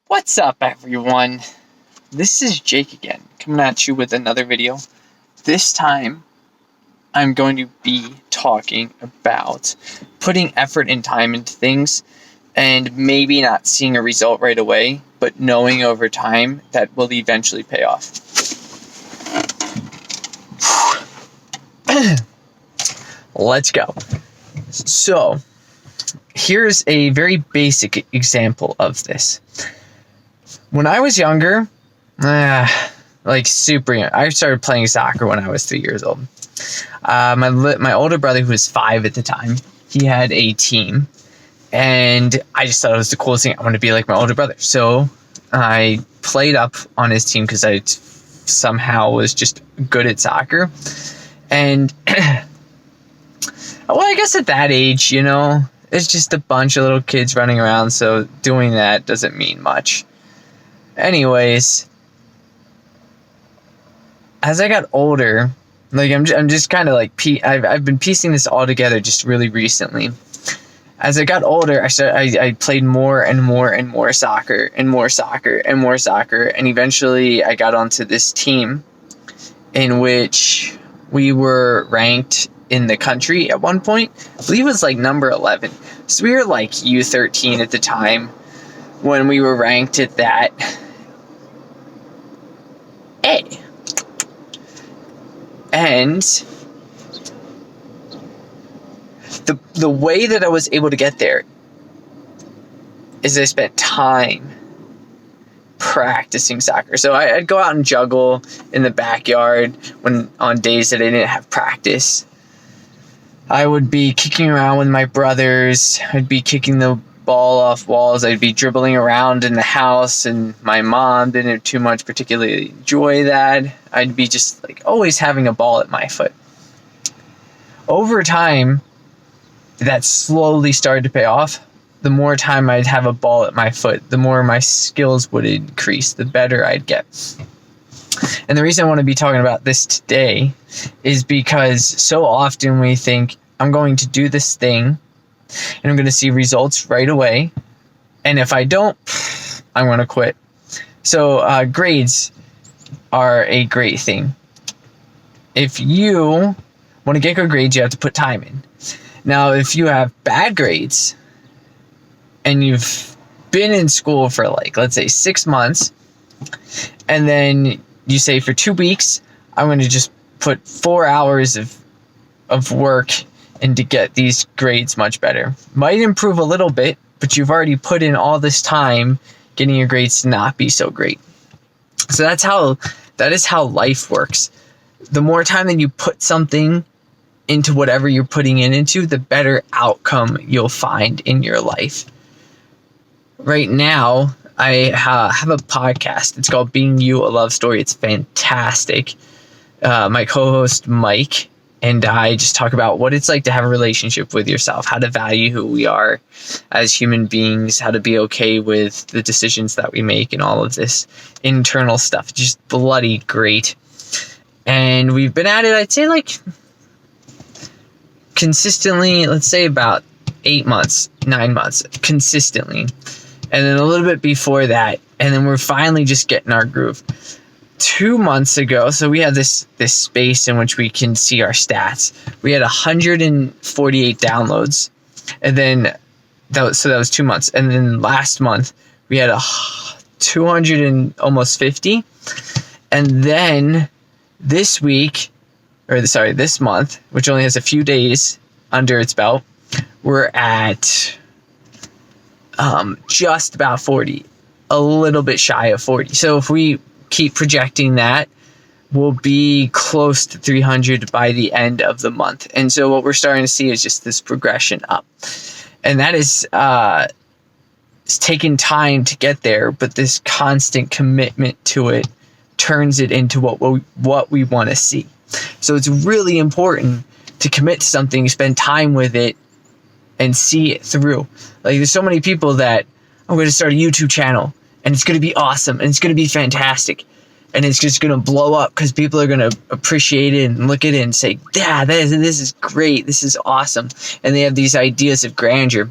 What's up, everyone? This is Jake again, coming at you with another video. This time, I'm going to be talking about putting effort and time into things and maybe not seeing a result right away, but knowing over time that will eventually pay off. Let's go. So, here's a very basic example of this. When I was younger, super young, I started playing soccer when I was 3 years old. My older brother, who was 5 at the time, he had a team, and I just thought it was the coolest thing. I wanted to be like my older brother. So I played up on his team because I somehow was just good at soccer. And, well, I guess at that age, it's just a bunch of little kids running around, so doing that doesn't mean much. Anyways, as I got older, I'm just kind of I've been piecing this all together just really recently. As I got older, I played more and more soccer, and eventually I got onto this team in which we were ranked in the country at one point. I believe it was number 11. So we were U13 at the time when we were ranked at that A. And the way that I was able to get there is I spent time practicing soccer. So I'd go out and juggle in the backyard on days that I didn't have practice. I would be kicking around with my brothers. I'd be kicking the ball off walls. I'd be dribbling around in the house, and my mom didn't too much particularly enjoy that. I'd be just always having a ball at my foot. Over time, that slowly started to pay off. The more time I'd have a ball at my foot, the more my skills would increase, the better I'd get. And the reason I want to be talking about this today is because so often we think, I'm going to do this thing and I'm going to see results right away. And if I don't, I'm going to quit. So grades are a great thing. If you want to get good grades, you have to put time in. Now, if you have bad grades and you've been in school for let's say 6 months, and then you say for 2 weeks, I'm going to just put 4 hours of work in to get these grades much better. Might improve a little bit, but you've already put in all this time getting your grades to not be so great. So that is how life works. The more time that you put something into whatever you're putting it into, the better outcome you'll find in your life. Right now, I have a podcast. It's called Being You, A Love Story. It's fantastic. My co-host, Mike, and I just talk about what it's like to have a relationship with yourself, how to value who we are as human beings, how to be okay with the decisions that we make, and all of this internal stuff. Just bloody great. And we've been at it, I'd say consistently, let's say about 8 months, 9 months, consistently. And then a little bit before that, and then we're finally just getting our groove. 2 months ago, so we have this space in which we can see our stats. We had 148 downloads, and then that was 2 months. And then last month we had 200 and almost 50, and then this month, which only has a few days under its belt, we're at just about 40, a little bit shy of 40. So if we keep projecting that, we'll be close to 300 by the end of the month. And so what we're starting to see is just this progression up. And that is it's taken time to get there, but this constant commitment to it turns it into what we want to see. So it's really important to commit to something, spend time with it, and see it through. There's so many people that, I'm going to start a YouTube channel, and it's going to be awesome, and it's going to be fantastic, and it's just going to blow up because people are going to appreciate it and look at it and say, yeah, this is great, this is awesome. And they have these ideas of grandeur.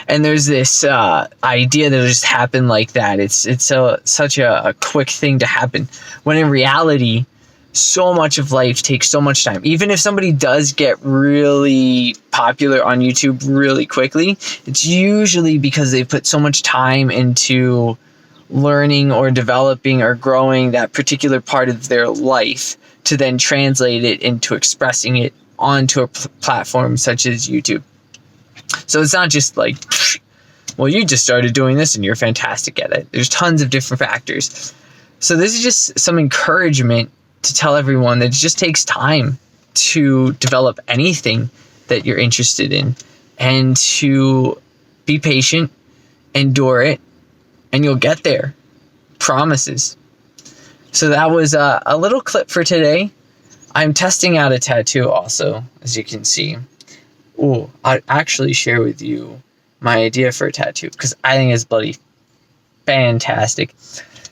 And there's this idea that it'll just happen like that. It's such a quick thing to happen, when in reality, so much of life takes so much time. Even if somebody does get really popular on YouTube really quickly, it's usually because they put so much time into learning or developing or growing that particular part of their life to then translate it into expressing it onto a platform such as YouTube. So it's not just like, well, you just started doing this and you're fantastic at it. There's tons of different factors. So this is just some encouragement to tell everyone that it just takes time to develop anything that you're interested in, and to be patient, endure it, and you'll get there. Promises. So that was a little clip for today. I'm testing out a tattoo also, as you can see. Oh, I'd actually share with you my idea for a tattoo, because I think it's bloody fantastic.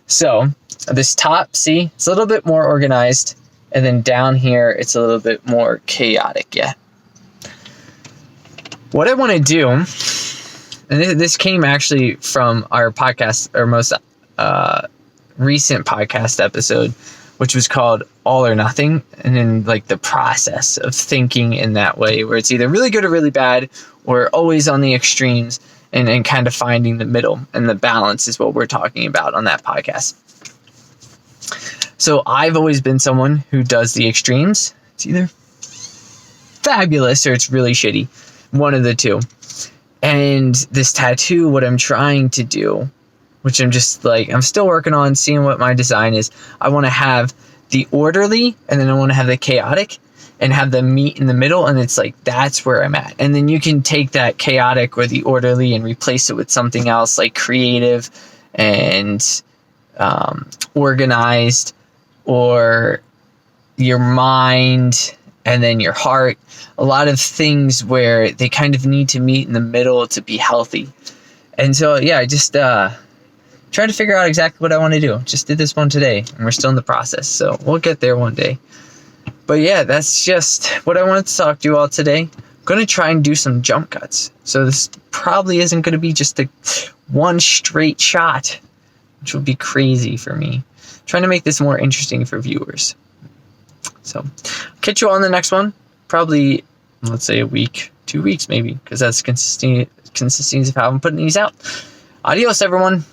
So this top, see, it's a little bit more organized, and then down here it's a little bit more chaotic. Yeah. What I want to do, and this came actually from our podcast, our most recent podcast episode, which was called All or Nothing, and then like the process of thinking in that way, where it's either really good or really bad, or always on the extremes, and kind of finding the middle, and the balance is what we're talking about on that podcast. So I've always been someone who does the extremes. It's either fabulous or it's really shitty. One of the two. And this tattoo, what I'm trying to do, which I'm still working on, seeing what my design is. I want to have the orderly, and then I want to have the chaotic, and have them meet in the middle, and it's like, that's where I'm at. And then you can take that chaotic or the orderly and replace it with something else, like creative and organized, or your mind and then your heart. A lot of things where they kind of need to meet in the middle to be healthy. And so, yeah, I just trying to figure out exactly what I want to do. Just did this one today, and we're still in the process, so we'll get there one day. But yeah, that's just what I wanted to talk to you all today. I'm going to try and do some jump cuts. So this probably isn't going to be just a one straight shot, which would be crazy for me. Trying to make this more interesting for viewers. So, catch you all in the next one. Probably, let's say a week, 2 weeks maybe, because that's consistency of how I'm putting these out. Adios, everyone.